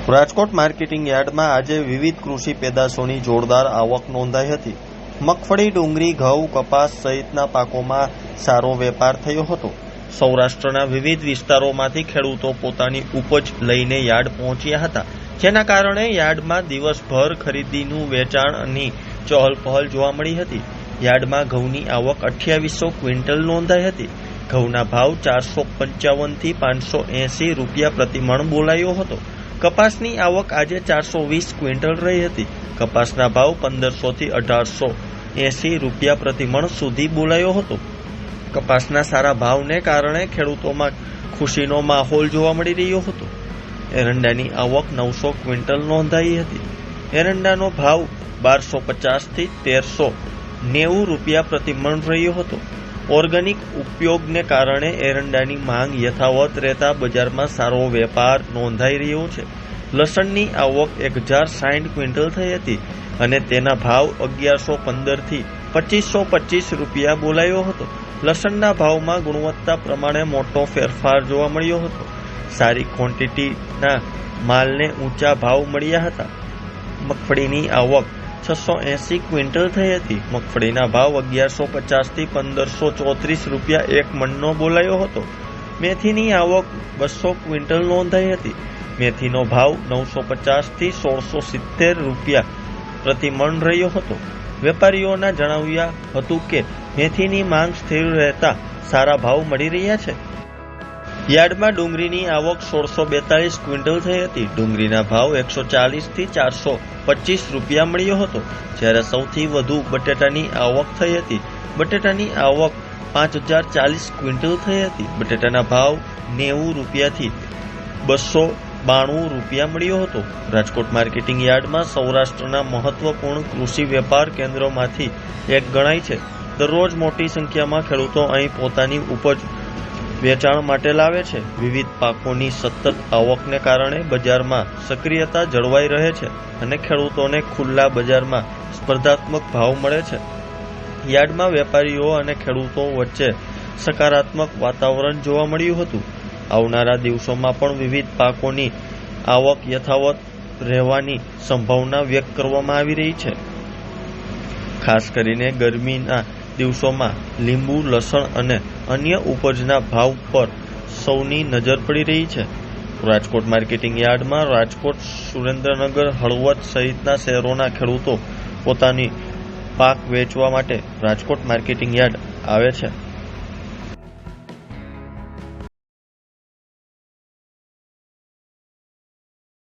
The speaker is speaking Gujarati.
રાજકોટ માર્કેટિંગ યાર્ડમાં આજે વિવિધ કૃષિ પેદાશોની જોરદાર આવક નોંધાઈ હતી. મગફળી, ડુંગળી, ઘઉં, કપાસ સહિતના પાકોમાં સારો વેપાર થયો હતો. સૌરાષ્ટ્રના વિવિધ વિસ્તારોમાંથી ખેડૂતો પોતાની ઉપજ લઈને યાર્ડ પહોંચ્યા હતા, જેના કારણે યાર્ડમાં દિવસભર ખરીદીનું વેચાણની ચહલપહલ જોવા મળી હતી. યાર્ડમાં ઘઉંની આવક 2800 ક્વિન્ટલ નોંધાઈ હતી. ઘઉંના ભાવ 455 થી 580 રૂપિયા પ્રતિ મણ બોલાયો હતો. કપાસની આવક આજે 420 ક્વિન્ટલ રહી હતી. કપાસના ભાવ 1500 થી 1880 રૂપિયા પ્રતિ મણ સુધી બોલાયો હતો. કપાસના સારા ભાવને કારણે ખેડૂતોમાં ખુશીનો માહોલ જોવા મળી રહ્યો હતો. એરંડાની આવક 900 ક્વિન્ટલ નોંધાઈ હતી. એરંડાનો ભાવ 1250 થી 1390 રૂપિયા પ્રતિ મણ રહ્યો હતો. ઓર્ગેનિક ઉપયોગને કારણે એરંડાની માંગ યથાવત રહેતા બજારમાં સારો વેપાર નોંધાઈ રહ્યો છે. લસણની આવક 1060 ક્વિન્ટલ થઈ હતી અને તેના ભાવ 1115 થી 2525 રૂપિયા બોલાયો હતો. લસણના ભાવમાં ગુણવત્તા પ્રમાણે મોટો ફેરફાર જોવા મળ્યો હતો. સારી ક્વોન્ટિટીના માલને ઊંચા ભાવ મળ્યા હતા. મગફળીની આવક 680 ક્વિન્ટલ થઈ હતી. મગફળીના ભાવ 1150 થી 1534 રૂપિયા એક મણનો બોલાયો હતો. મેથીની આવક 200 ક્વિન્ટલ નોંધાઈ હતી. મેથીનો ભાવ 950 થી 1670 રૂપિયા પ્રતિ મણ રહ્યો હતો. વેપારીઓના જણાવ્યા હતું કે મેથીની માંગ સ્થિર રહેતા સારા ભાવ મળી રહ્યા છે. યાર્ડમાં ડુંગળીની આવક 1642 ક્વિન્ટલ થઈ હતી. ડુંગળીના ભાવ 140 થી 425 રૂપિયા મળ્યો હતો. જ્યારે સૌથી વધુ બટેટાની આવક થઈ હતી. બટેટાની આવક 5040 ક્વિન્ટલ થઈ હતી. બટેટાના ભાવ 90 રૂપિયાથી 292 રૂપિયા મળ્યો હતો. રાજકોટ માર્કેટિંગ યાર્ડમાં સૌરાષ્ટ્રના મહત્વપૂર્ણ કૃષિ વેપાર કેન્દ્રોમાંથી એક ગણાય છે. દરરોજ મોટી સંખ્યામાં ખેડૂતો અહીં પોતાની ઉપજ વેચાણ માટે લાવે છે. વિવિધ પાકોની સતત આવકને કારણે બજારમાં સક્રિયતા જળવાઈ રહે છે અને ખેડૂતોને ખુલ્લા બજારમાં સ્પર્ધાત્મક ભાવ મળે છે. યાર્ડમાં વેપારીઓ અને ખેડૂતો વચ્ચે સકારાત્મક વાતાવરણ જોવા મળ્યું હતું. આવનારા દિવસોમાં પણ વિવિધ પાકોની આવક યથાવત રહેવાની સંભાવના વ્યક્ત કરવામાં આવી રહી છે. ખાસ કરીને ગરમીના દિવસોમાં લીંબુ, લસણ અને અન્ય ઉપજના ભાવ પર સૌની નજર પડી રહી છે. રાજકોટ માર્કેટિંગ યાર્ડમાં રાજકોટ, સુરેન્દ્રનગર, હળવદ સહિતના શહેરોના ખેડૂતો પોતાની પાક વેચવા માટે રાજકોટ માર્કેટિંગ યાર્ડ આવે છે.